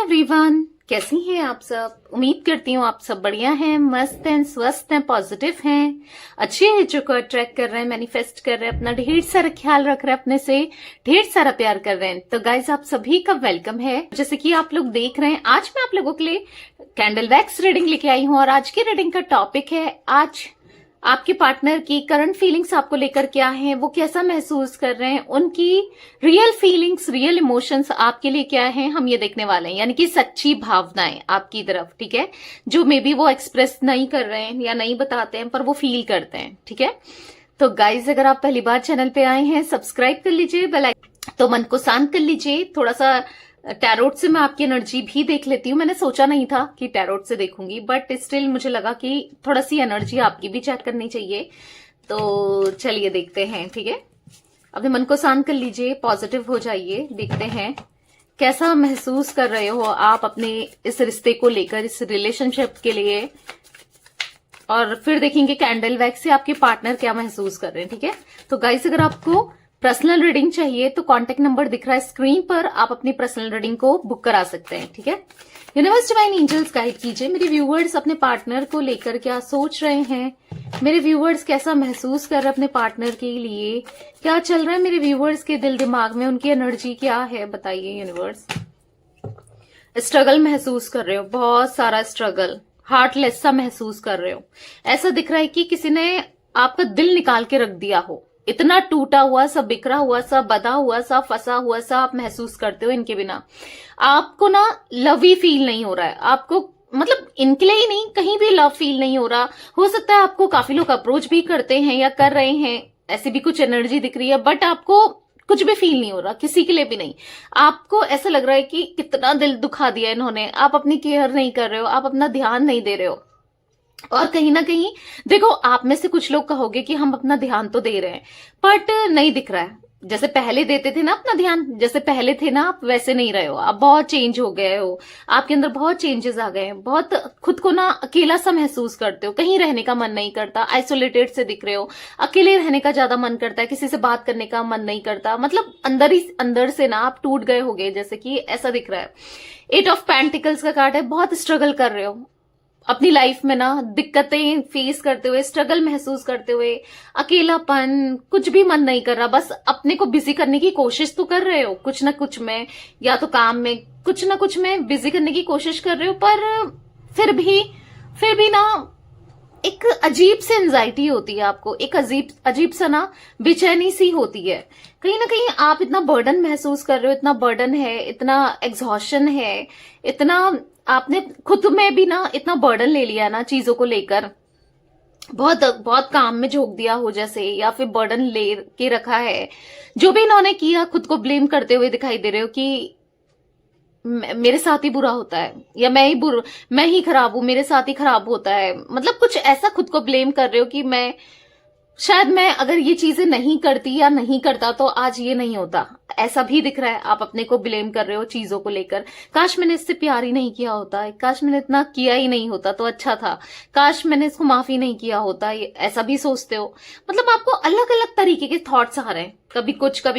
Everyone, कैसी हैं आप सब। उम्मीद करती हूँ आप सब बढ़िया हैं, मस्त हैं, स्वस्थ हैं, पॉजिटिव हैं, अच्छे एनर्जी को अट्रैक्ट कर रहे हैं, मैनिफेस्ट कर रहे हैं, अपना ढेर सारा ख्याल रख रहे हैं, अपने से ढेर सारा प्यार कर रहे हैं। तो गाइज आप सभी का वेलकम है। जैसे कि आप लोग देख रहे हैं, आज मैं आप लोगों के लिए कैंडल वैक्स रीडिंग लेके आई हूँ और आज की रीडिंग का टॉपिक है आज आपके पार्टनर की करंट फीलिंग्स आपको लेकर क्या है, वो कैसा महसूस कर रहे हैं, उनकी रियल फीलिंग्स, रियल इमोशंस आपके लिए क्या है, हम ये देखने वाले हैं। यानी कि सच्ची भावनाएं आपकी तरफ, ठीक है, जो मे बी वो एक्सप्रेस नहीं कर रहे हैं या नहीं बताते हैं पर वो फील करते हैं, ठीक है। तो गाइज अगर आप पहली बार चैनल पे आए हैं, सब्सक्राइब कर लीजिए, बेल आइकन तो मन को शांत कर लीजिए। थोड़ा सा टैरोट से मैं आपकी एनर्जी भी देख लेती हूँ। मैंने सोचा नहीं था कि टैरोट से देखूंगी, बट स्टिल मुझे लगा कि थोड़ा सी एनर्जी आपकी भी चेक करनी चाहिए। तो चलिए देखते हैं, ठीक है। अपने मन को शांत कर लीजिए, पॉजिटिव हो जाइए। देखते हैं कैसा महसूस कर रहे हो आप अपने इस रिश्ते को लेकर, इस रिलेशनशिप के लिए, और फिर देखेंगे कैंडल वैक्स से आपके पार्टनर क्या महसूस कर रहे हैं, ठीक है। तो गाइस अगर आपको पर्सनल रीडिंग चाहिए तो कांटेक्ट नंबर दिख रहा है स्क्रीन पर, आप अपनी पर्सनल रीडिंग को बुक करा सकते हैं, ठीक है। यूनिवर्स डिवाइन एंजल्स गाइड कीजिए, मेरे व्यूवर्स अपने पार्टनर को लेकर क्या सोच रहे हैं, मेरे व्यूवर्स कैसा महसूस कर रहे हैं अपने पार्टनर के लिए, क्या चल रहा है मेरे व्यूवर्स के दिल दिमाग में, उनकी एनर्जी क्या है, बताइए यूनिवर्स। स्ट्रगल महसूस कर रहे हो, बहुत सारा स्ट्रगल, हार्टलेस सा महसूस कर रहे हो। ऐसा दिख रहा है कि किसी ने आपका दिल निकाल के रख दिया हो, इतना टूटा हुआ सा, बिखरा हुआ सा, बधा हुआ सा, फंसा हुआ सा आप महसूस करते हो इनके बिना। आपको ना लव ही फील नहीं हो रहा है, आपको मतलब इनके लिए ही नहीं, कहीं भी लव फील नहीं हो रहा। हो सकता है आपको काफी लोग अप्रोच भी करते हैं या कर रहे हैं, ऐसी भी कुछ एनर्जी दिख रही है, बट आपको कुछ भी फील नहीं हो रहा, किसी के लिए भी नहीं। आपको ऐसा लग रहा है कि कितना दिल दुखा दिया इन्होंने, आप अपनी केयर नहीं कर रहे हो, आप अपना ध्यान नहीं दे रहे हो। और कहीं ना कहीं देखो, आप में से कुछ लोग कहोगे कि हम अपना ध्यान तो दे रहे हैं, बट नहीं दिख रहा है। जैसे पहले देते थे ना अपना ध्यान, जैसे पहले थे ना, आप वैसे नहीं रहे हो। आप बहुत चेंज हो गए हो, आपके अंदर बहुत चेंजेस आ गए हैं, बहुत खुद को ना अकेला सा महसूस करते हो, कहीं रहने का मन नहीं करता, आइसोलेटेड से दिख रहे हो, अकेले रहने का ज्यादा मन करता है, किसी से बात करने का मन नहीं करता, मतलब अंदर ही अंदर से ना आप टूट गए होगे, जैसे कि ऐसा दिख रहा है। 8 ऑफ पेंटिकल्स का कार्ड है, बहुत स्ट्रगल कर रहे हो अपनी लाइफ में ना, दिक्कतें फेस करते हुए, स्ट्रगल महसूस करते हुए, अकेलापन, कुछ भी मन नहीं कर रहा, बस अपने को बिजी करने की कोशिश तो कर रहे हो कुछ ना कुछ में, या तो काम में कुछ ना कुछ में बिजी करने की कोशिश कर रहे हो, पर फिर भी ना एक अजीब सी एंजाइटी होती है आपको, एक अजीब सा ना बेचैनी सी होती है। कहीं ना कहीं आप इतना बर्डन महसूस कर रहे हो, इतना बर्डन है, इतना एग्जॉशन है, इतना आपने खुद में भी ना इतना बर्डन ले लिया ना चीजों को लेकर, बहुत बहुत काम में झोंक दिया हो जैसे, या फिर बर्डन ले के रखा है। जो भी इन्होंने किया, खुद को ब्लेम करते हुए दिखाई दे रहे हो कि मेरे साथ ही बुरा होता है, या मैं ही खराब हूं, मेरे साथ ही खराब होता है, मतलब कुछ ऐसा खुद को ब्लेम कर रहे हो कि शायद मैं अगर ये चीजें नहीं करती या नहीं करता तो आज ये नहीं होता। ऐसा भी दिख रहा है, आप अपने को ब्लेम कर रहे हो चीजों को लेकर। काश मैंने इससे प्यार ही नहीं किया होता, काश मैंने इतना किया ही नहीं होता तो अच्छा था, काश मैंने इसको माफी नहीं किया होता, ऐसा भी सोचते हो। मतलब आपको अलग अलग तरीके के थॉट्स आ रहे हैं, कभी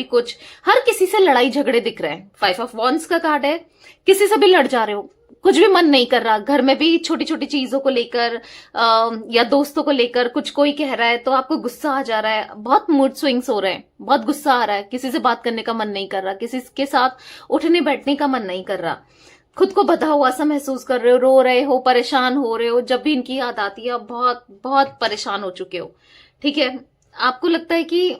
कुछ, हर किसी से लड़ाई झगड़े दिख रहे हैं। 5 ऑफ वॉन्ड्स का कार्ड है, किसी से भी लड़ जा रहे हो, कुछ भी मन नहीं कर रहा, घर में भी छोटी छोटी चीजों को लेकर या दोस्तों को लेकर कुछ कोई कह रहा है तो आपको गुस्सा आ जा रहा है, बहुत मूड स्विंग्स हो रहे हैं, बहुत गुस्सा आ रहा है, किसी से बात करने का मन नहीं कर रहा, किसी के साथ उठने बैठने का मन नहीं कर रहा, खुद को बंधा हुआ सा महसूस कर रहे हो, रो रहे हो, परेशान हो रहे हो। जब भी इनकी याद आती है बहुत बहुत परेशान हो चुके हो, ठीक है। आपको लगता है कि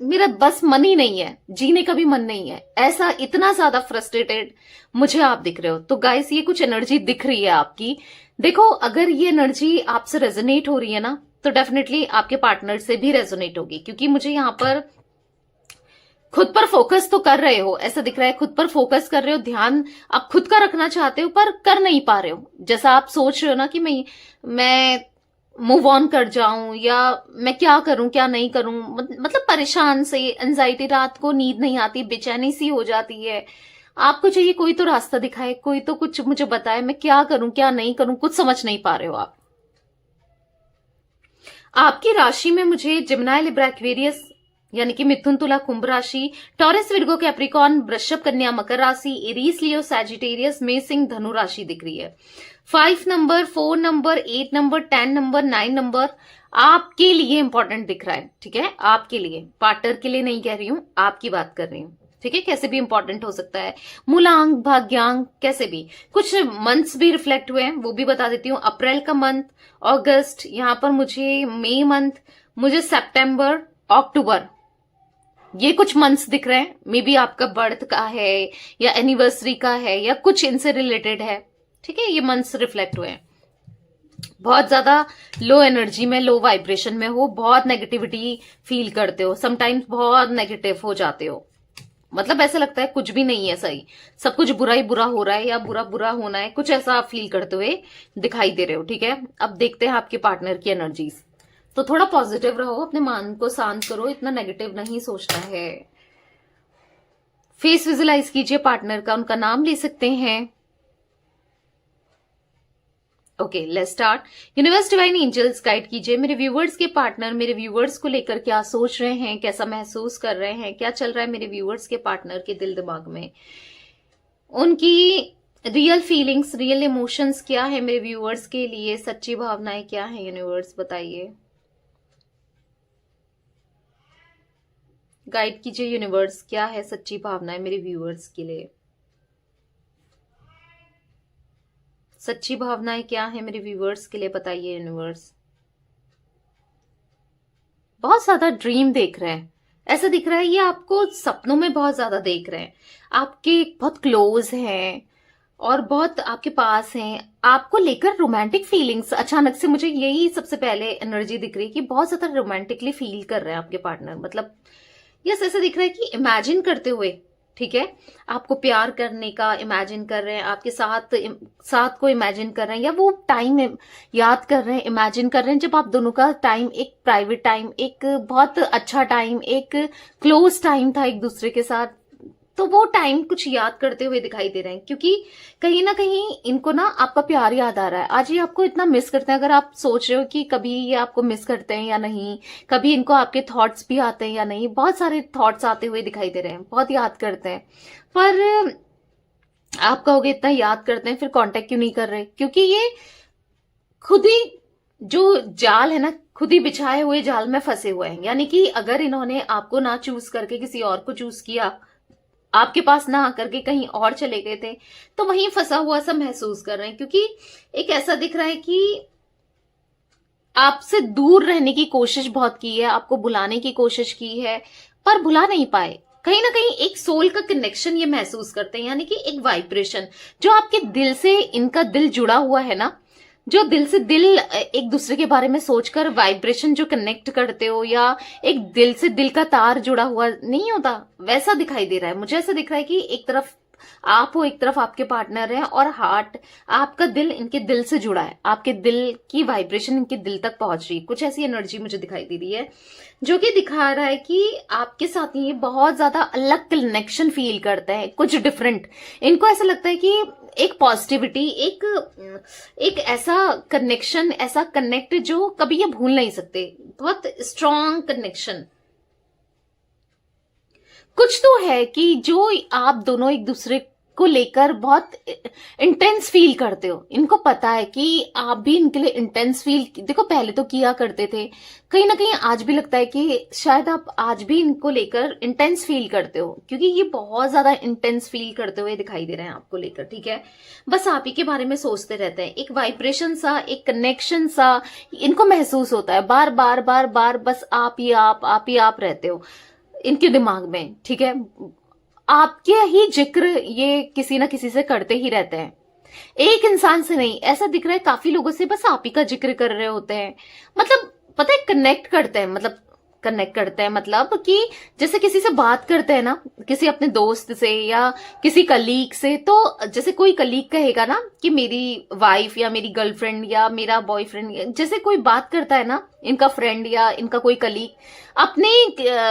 मेरा बस मन ही नहीं है, जीने का भी मन नहीं है, ऐसा इतना ज्यादा फ्रस्ट्रेटेड मुझे आप दिख रहे हो। तो गाइस ये कुछ एनर्जी दिख रही है आपकी। देखो अगर ये एनर्जी आपसे रेजोनेट हो रही है ना, तो डेफिनेटली आपके पार्टनर से भी रेजोनेट होगी, क्योंकि मुझे यहाँ पर खुद पर फोकस तो कर रहे हो, ऐसा दिख रहा है, खुद पर फोकस कर रहे हो, ध्यान आप खुद का रखना चाहते हो पर कर नहीं पा रहे हो। जैसा आप सोच रहे हो ना कि मैं मूव ऑन कर जाऊं, या मैं क्या करूं क्या नहीं करूं, मतलब परेशान से, एंजाइटी, रात को नींद नहीं आती, बेचैनी सी हो जाती है। आपको चाहिए कोई तो रास्ता दिखाए, कोई तो कुछ मुझे बताए, मैं क्या करूं क्या नहीं करूं, कुछ समझ नहीं पा रहे हो आप। आपकी राशि में मुझे जिमिनी, लिब्रा, एक्वेरियस यानी कि मिथुन, तुला, कुंभ राशि, टॉरस, विर्गो, कैप्रिकॉर्न, वृषभ, कन्या, मकर राशि, एरीज, लियो, सैजिटेरियस, मेष, सिंह, धनु राशि दिख रही है। 5 number, 4 number, 8 number, 10 number, 9 number आपके लिए इंपॉर्टेंट दिख रहा है। ठीक है, आपके लिए, पार्टनर के लिए नहीं कह रही हूं, आपकी बात कर रही हूं। ठीक है, कैसे भी इंपॉर्टेंट हो सकता है, मूलांक, भाग्यांक, कैसे भी। कुछ मंथ्स भी रिफ्लेक्ट हुए हैं, वो भी बता देती हूँ। अप्रैल का मंथ, अगस्त, यहाँ पर मुझे मई मंथ, मुझे सितंबर, अक्टूबर, ये कुछ मंथ्स दिख रहे हैं। मे बी आपका बर्थ का है या एनिवर्सरी का है या कुछ इनसे रिलेटेड है। ठीक है, ये मंथ्स रिफ्लेक्ट हुए हैं। बहुत ज्यादा लो एनर्जी में, लो वाइब्रेशन में हो, बहुत नेगेटिविटी फील करते हो, समटाइम्स बहुत नेगेटिव हो जाते हो। मतलब ऐसा लगता है कुछ भी नहीं है सही, सब कुछ बुरा ही बुरा हो रहा है या बुरा बुरा होना है, कुछ ऐसा आप फील करते हुए दिखाई दे रहे हो। ठीक है, अब देखते हैं आपके पार्टनर की एनर्जीज। तो थोड़ा पॉजिटिव रहो, अपने मन को शांत करो, इतना नेगेटिव नहीं सोचना है। फेस विजुलाइज कीजिए पार्टनर का, उनका नाम ले सकते हैं। Okay, let's start. Universe, divine angels guide कीजिए मेरे व्यूवर्स के पार्टनर, मेरे व्यूवर्स को लेकर क्या सोच रहे हैं, कैसा महसूस कर रहे हैं, क्या चल रहा है मेरे व्यूवर्स के पार्टनर के दिल दिमाग में, उनकी रियल फीलिंग्स, रियल इमोशंस क्या है मेरे व्यूवर्स के लिए, सच्ची भावनाएं क्या है, यूनिवर्स बताइए। गाइड कीजिए यूनिवर्स, क्या है सच्ची भावनाएं मेरे व्यूवर्स के लिए, सच्ची भावनाएं क्या है मेरे व्यूवर्स के लिए, बताइए यूनिवर्स। बहुत ज्यादा ड्रीम देख रहे हैं, ऐसा दिख रहा है ये आपको सपनों में बहुत ज्यादा देख रहे हैं, आपके बहुत क्लोज हैं और बहुत आपके पास हैं, आपको लेकर रोमांटिक फीलिंग्स। अचानक से मुझे यही सबसे पहले एनर्जी दिख रही है कि बहुत ज्यादा रोमांटिकली फील कर रहे हैं आपके पार्टनर। मतलब यस, ऐसा दिख रहा है कि इमेजिन करते हुए, ठीक है, आपको प्यार करने का इमेजिन कर रहे हैं, आपके साथ को इमेजिन कर रहे हैं, या वो टाइम याद कर रहे हैं, इमेजिन कर रहे हैं जब आप दोनों का टाइम, एक प्राइवेट टाइम, एक बहुत अच्छा टाइम, एक क्लोज टाइम था एक दूसरे के साथ। तो वो टाइम कुछ याद करते हुए दिखाई दे रहे हैं, क्योंकि कहीं ना कहीं इनको ना आपका प्यार याद आ रहा है। आज ये आपको इतना मिस करते हैं। अगर आप सोच रहे हो कि कभी ये आपको मिस करते हैं या नहीं, कभी इनको आपके थॉट्स भी आते हैं या नहीं, बहुत सारे थॉट्स आते हुए दिखाई दे रहे हैं, बहुत याद करते हैं। पर आप कहोगे इतना याद करते हैं फिर कांटेक्ट क्यों नहीं कर रहे, क्योंकि ये खुद ही जो जाल है ना, खुद ही बिछाए हुए जाल में फंसे हुए हैं। यानी कि अगर इन्होंने आपको ना चूज करके किसी और को चूज किया, आपके पास ना आकर के कहीं और चले गए थे, तो वहीं फंसा हुआ सा महसूस कर रहे हैं। क्योंकि एक ऐसा दिख रहा है कि आपसे दूर रहने की कोशिश बहुत की है, आपको बुलाने की कोशिश की है, पर बुला नहीं पाए। कहीं ना कहीं एक सोल का कनेक्शन ये महसूस करते हैं, यानी कि एक वाइब्रेशन जो आपके दिल से, इनका दिल जुड़ा हुआ है ना, जो दिल से दिल एक दूसरे के बारे में सोचकर वाइब्रेशन जो कनेक्ट करते हो, या एक दिल से दिल का तार जुड़ा हुआ नहीं होता, वैसा दिखाई दे रहा है मुझे। ऐसा दिख रहा है कि एक तरफ आप हो, एक तरफ आपके पार्टनर है, और हार्ट, आपका दिल इनके दिल से जुड़ा है, आपके दिल की वाइब्रेशन इनके दिल तक पहुंच रही है। कुछ ऐसी एनर्जी मुझे दिखाई दे रही है जो कि दिखा रहा है कि आपके साथ ये बहुत ज्यादा अलग कनेक्शन फील करते हैं, कुछ डिफरेंट। इनको ऐसा लगता है कि एक पॉजिटिविटी, एक ऐसा कनेक्शन, ऐसा कनेक्ट जो कभी ये भूल नहीं सकते, बहुत स्ट्रॉन्ग कनेक्शन। कुछ तो है कि जो आप दोनों एक दूसरे को लेकर बहुत इंटेंस फील करते हो। इनको पता है कि आप भी इनके लिए इंटेंस फील, देखो पहले तो किया करते थे, कहीं ना कहीं आज भी लगता है कि शायद आप आज भी इनको लेकर इंटेंस फील करते हो, क्योंकि ये बहुत ज्यादा इंटेंस फील करते हुए दिखाई दे रहे हैं आपको लेकर। ठीक है, बस आप ही के बारे में सोचते रहते हैं, एक वाइब्रेशन सा, एक कनेक्शन सा इनको महसूस होता है, बार बार बार बार, बस आप ही आप रहते हो इनके दिमाग में। ठीक है, आपके ही जिक्र ये किसी ना किसी से करते ही रहते हैं, एक इंसान से नहीं। ऐसा दिख रहा है काफी लोगों से बस आप ही का जिक्र कर रहे होते हैं। मतलब पता है, कनेक्ट करते हैं, मतलब कनेक्ट करते हैं, मतलब कि जैसे किसी से बात करते हैं ना, किसी अपने दोस्त से या किसी कलीग से, तो जैसे कोई कलीग कहेगा ना कि मेरी वाइफ या मेरी गर्लफ्रेंड या मेरा बॉयफ्रेंड, जैसे कोई बात करता है ना, इनका फ्रेंड या इनका कोई कलीग अपने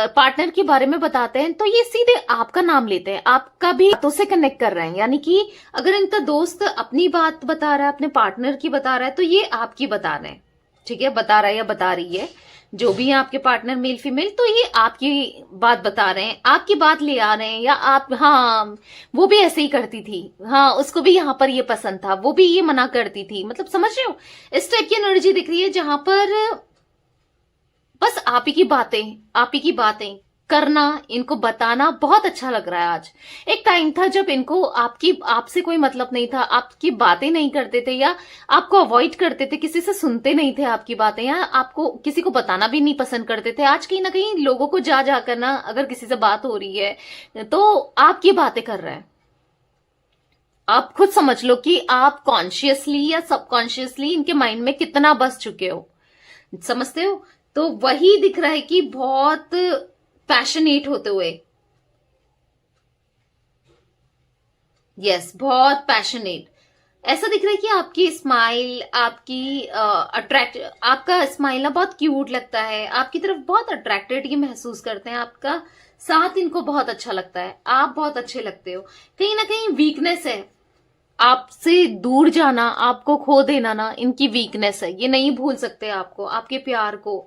पार्टनर के बारे में बताते हैं, तो ये सीधे आपका नाम लेते हैं, आपका भी बातों से कनेक्ट कर रहे हैं। यानी कि अगर इनका दोस्त अपनी बात बता रहा है, अपने पार्टनर की बता रहा है, तो ये आपकी बता रहे हैं। ठीक है, बता रहा है या बता रही है, जो भी है आपके पार्टनर मेल फीमेल, तो ये आपकी बात बता रहे हैं, आपकी बात ले आ रहे हैं, या आप, हाँ वो भी ऐसे ही करती थी, हाँ उसको भी यहाँ पर ये पसंद था, वो भी ये मना करती थी, मतलब समझ रहे हो, इस टाइप की एनर्जी दिख रही है जहां पर बस आप ही की बातें करना, इनको बताना बहुत अच्छा लग रहा है आज। एक टाइम था जब इनको आपसे कोई मतलब नहीं था, आपकी बातें नहीं करते थे, या आपको अवॉइड करते थे, किसी से सुनते नहीं थे आपकी बातें, या आपको किसी को बताना भी नहीं पसंद करते थे। आज कहीं ना कहीं लोगों को जा जाकर ना, अगर किसी से बात हो रही है तो आपकी बातें कर रहे हैं। आप खुद समझ लो कि आप कॉन्शियसली या सबकॉन्शियसली इनके माइंड में कितना बस चुके हो, समझते हो। तो वही दिख रहा है कि बहुत पैशनेट होते हुए, यस बहुत पैशनेट, ऐसा दिख रहा है कि आपकी स्माइल, आपकी आपका स्माइल ना बहुत क्यूट लगता है, आपकी तरफ बहुत अट्रैक्टेड ये महसूस करते हैं, आपका साथ इनको बहुत अच्छा लगता है, आप बहुत अच्छे लगते हो। कहीं ना कहीं वीकनेस है, आपसे दूर जाना, आपको खो देना ना इनकी वीकनेस है, ये नहीं भूल सकते आपको, आपके प्यार को,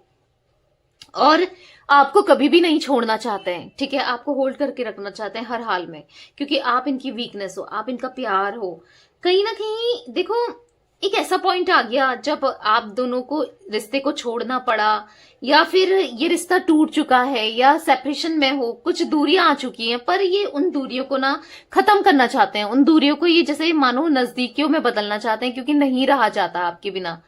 और आपको कभी भी नहीं छोड़ना चाहते हैं, ठीक है, आपको होल्ड करके रखना चाहते हैं हर हाल में, क्योंकि आप इनकी वीकनेस हो, आप इनका प्यार हो। कहीं ना कहीं देखो, एक ऐसा पॉइंट आ गया जब आप दोनों को रिश्ते को छोड़ना पड़ा, या फिर ये रिश्ता टूट चुका है, या सेपरेशन में हो, कुछ दूरियां आ चुकी हैं, पर ये उन दूरियों को ना खत्म करना चाहते हैं, उन दूरियों को ये जैसे मानो नजदीकियों में बदलना चाहते हैं, क्योंकि नहीं रहा जाता आपके बिना,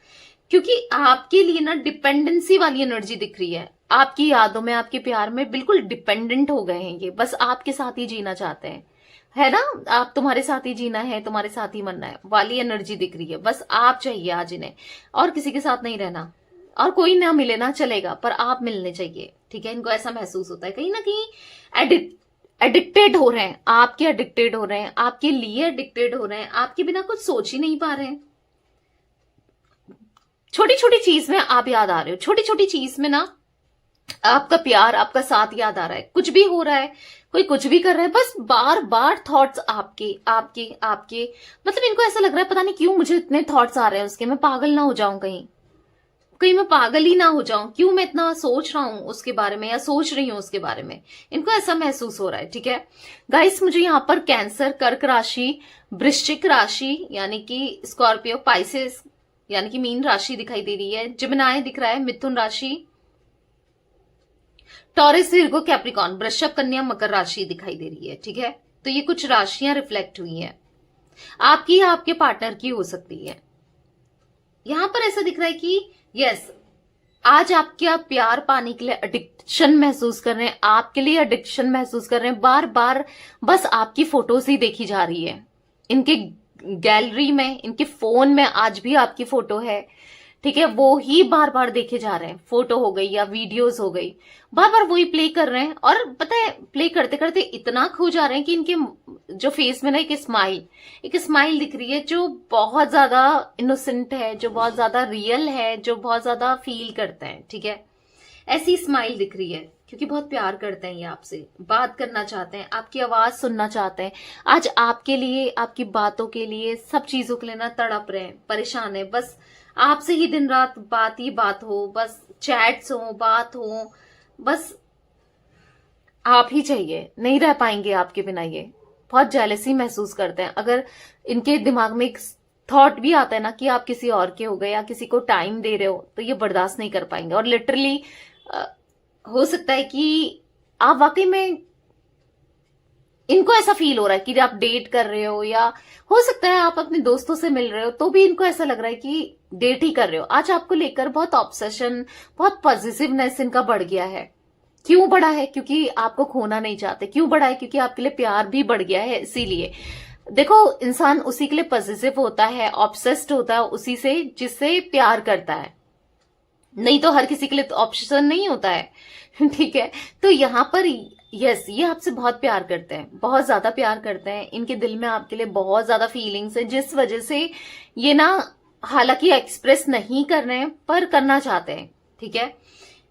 क्योंकि आपके लिए ना डिपेंडेंसी वाली एनर्जी दिख रही है, आपकी यादों में, आपके प्यार में बिल्कुल डिपेंडेंट हो गए हैं ये, बस आपके साथ ही जीना चाहते हैं, है ना, आप तुम्हारे साथ ही जीना है, तुम्हारे साथ ही मरना है वाली एनर्जी दिख रही है, बस आप चाहिए आज इन्हें, और किसी के साथ नहीं रहना, और कोई ना मिले ना चलेगा, पर आप मिलने चाहिए, ठीक है, इनको ऐसा महसूस होता है, कहीं ना कहीं एडिक्टेड हो रहे हैं, आपके एडिक्टेड हो रहे हैं, आपके लिए एडिक्टेड हो रहे हैं, आपके बिना कुछ सोच ही नहीं पा रहे हैं, छोटी छोटी चीज में आप याद आ रहे हो, छोटी छोटी चीज में ना आपका प्यार, आपका साथ याद आ रहा है, कुछ भी हो रहा है, कोई कुछ भी कर रहा है, बस बार बार थॉट्स आपके आपके आपके, मतलब इनको ऐसा लग रहा है पता नहीं क्यों मुझे इतने थॉट्स आ रहे हैं उसके, मैं पागल ना हो जाऊं, कहीं कहीं मैं पागल ही ना हो जाऊं, क्यों मैं इतना सोच रहा हूं उसके बारे में, या सोच रही हूं उसके बारे में, इनको ऐसा महसूस हो रहा है, ठीक है गाइस। मुझे यहाँ पर कैंसर, कर्क राशि, वृश्चिक राशि यानी कि स्कॉर्पियो, पाइसेस यानी कि मीन राशि दिखाई दे रही है, जिमिनाई दिख रहा है, मिथुन राशि, टॉरस, विर्गो, कैप्रिकॉन, वृषभ, कन्या, मकर राशि दिखाई दे रही है, ठीक है। तो ये कुछ राशियां रिफ्लेक्ट हुई हैं, आपकी या आपके पार्टनर की हो सकती है। यहां पर ऐसा दिख रहा है कि यस, आज आपके आप प्यार पाने के लिए एडिक्शन महसूस कर रहे हैं, आपके लिए एडिक्शन महसूस कर रहे हैं, बार बार बस आपकी फोटोज ही देखी जा रही है, इनके गैलरी में, इनके फोन में आज भी आपकी फोटो है, ठीक है, वो ही बार बार देखे जा रहे हैं, फोटो हो गई या वीडियोस हो गई, बार बार वही प्ले कर रहे हैं, और पता है प्ले करते करते इतना खो जा रहे हैं कि इनके जो फेस में ना एक स्माइल दिख रही है जो बहुत ज्यादा इनोसेंट है, जो बहुत ज्यादा रियल है, जो बहुत ज्यादा फील करते हैं, ठीक है, ऐसी स्माइल दिख रही है, क्योंकि बहुत प्यार करते हैं ये आपसे, बात करना चाहते हैं, आपकी आवाज सुनना चाहते हैं, आज आपके लिए, आपकी बातों के लिए, सब चीजों के लिए ना तड़प रहे हैं, परेशान है, बस आपसे ही दिन रात बात ही बात हो, बस चैट्स हो, बात हो, बस आप ही चाहिए, नहीं रह पाएंगे आपके बिना ये, बहुत जेलसी महसूस करते हैं। अगर इनके दिमाग में एक थॉट भी आता है ना कि आप किसी और के हो गए या किसी को टाइम दे रहे हो, तो ये बर्दाश्त नहीं कर पाएंगे, और लिटरली हो सकता है कि आप वाकई में, इनको ऐसा फील हो रहा है कि आप डेट कर रहे हो, या हो सकता है आप अपने दोस्तों से मिल रहे हो, तो भी इनको ऐसा लग रहा है कि डेट ही कर रहे हो। आज आपको लेकर बहुत ऑब्सेशन, बहुत पॉजिटिवनेस इनका बढ़ गया है। क्यों बढ़ा है? क्योंकि आपको खोना नहीं चाहते। क्यों बढ़ा है? क्योंकि आपके लिए प्यार भी बढ़ गया है। इसीलिए देखो, इंसान उसी के लिए पॉजिटिव होता है, ऑब्सेस्ड होता है उसी से जिससे प्यार करता है, नहीं तो हर किसी के लिए तो ऑप्शन नहीं होता है ठीक है। तो यहाँ पर यस, ये आपसे बहुत प्यार करते हैं, बहुत ज्यादा प्यार करते हैं, इनके दिल में आपके लिए बहुत ज्यादा फीलिंग्स है, जिस वजह से ये ना हालांकि एक्सप्रेस नहीं कर रहे हैं पर करना चाहते हैं, ठीक है।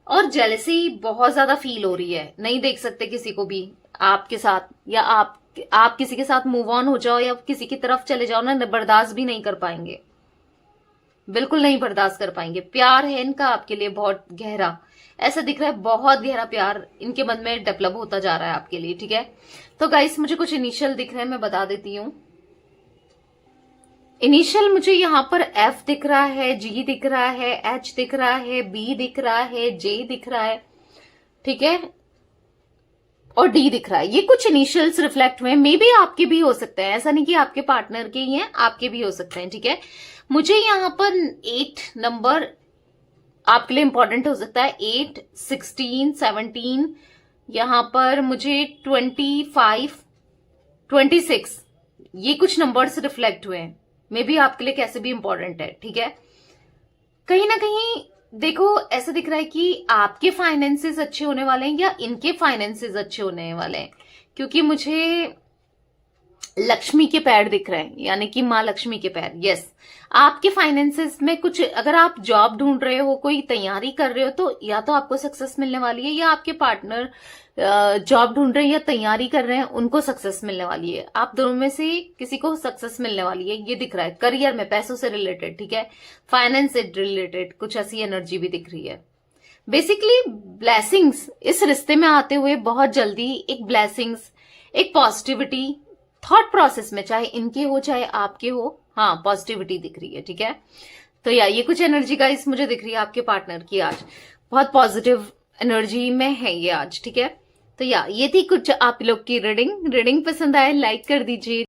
और जेलसी बहुत ज्यादा फील हो रही है, नहीं देख सकते किसी को भी आपके साथ, या आप किसी के साथ मूव ऑन हो जाओ या किसी की तरफ चले जाओ ना, बर्दाश्त भी नहीं कर पाएंगे, बिल्कुल नहीं बर्दाश्त कर पाएंगे। प्यार है इनका आपके लिए बहुत गहरा, ऐसा दिख रहा है बहुत गहरा प्यार इनके मन में डेवलप होता जा रहा है आपके लिए, ठीक है। तो गाइस मुझे कुछ इनिशियल दिख रहे हैं, मैं बता देती हूँ। इनिशियल मुझे यहाँ पर F दिख रहा है, G दिख रहा है, H दिख रहा है, B दिख रहा है, J दिख रहा है, ठीक है, और D दिख रहा है। ये कुछ इनिशियल्स रिफ्लेक्ट हुए, मे बी आपके भी हो सकते हैं, ऐसा नहीं कि आपके पार्टनर के ही हैं, आपके भी हो सकते हैं, ठीक है। मुझे यहाँ पर 8 नंबर आपके लिए इंपॉर्टेंट हो सकता है, 8, 16, 17, यहाँ पर मुझे 25, 26, ये कुछ नंबर्स रिफ्लेक्ट हुए हैं, मे बी आपके लिए कैसे भी इंपॉर्टेंट है, ठीक है। कहीं ना कहीं देखो ऐसा दिख रहा है कि आपके फाइनेंसेस अच्छे होने वाले हैं या इनके फाइनेंसेस अच्छे होने वाले हैं, क्योंकि मुझे लक्ष्मी के पैर दिख रहे हैं, यानी कि माँ लक्ष्मी के पैर। यस, आपके फाइनेंसेस में कुछ, अगर आप जॉब ढूंढ रहे हो, कोई तैयारी कर रहे हो, तो या तो आपको सक्सेस मिलने वाली है, या आपके पार्टनर जॉब ढूंढ रहे हैं या तैयारी कर रहे हैं, उनको सक्सेस मिलने वाली है। आप दोनों में से किसी को सक्सेस मिलने वाली है, ये दिख रहा है। करियर में पैसों से रिलेटेड, ठीक है, फाइनेंस से रिलेटेड कुछ ऐसी एनर्जी भी दिख रही है। बेसिकली ब्लेसिंग्स इस रिश्ते में आते हुए बहुत जल्दी, एक ब्लेसिंग्स, एक पॉजिटिविटी थॉट प्रोसेस में, चाहे इनके हो चाहे आपके हो, हाँ पॉजिटिविटी दिख रही है, ठीक है। तो ये कुछ एनर्जी गाइस मुझे दिख रही है आपके पार्टनर की, आज बहुत पॉजिटिव एनर्जी में है ये आज, ठीक है। तो ये थी कुछ आप लोग की रीडिंग पसंद आए लाइक कर दीजिए।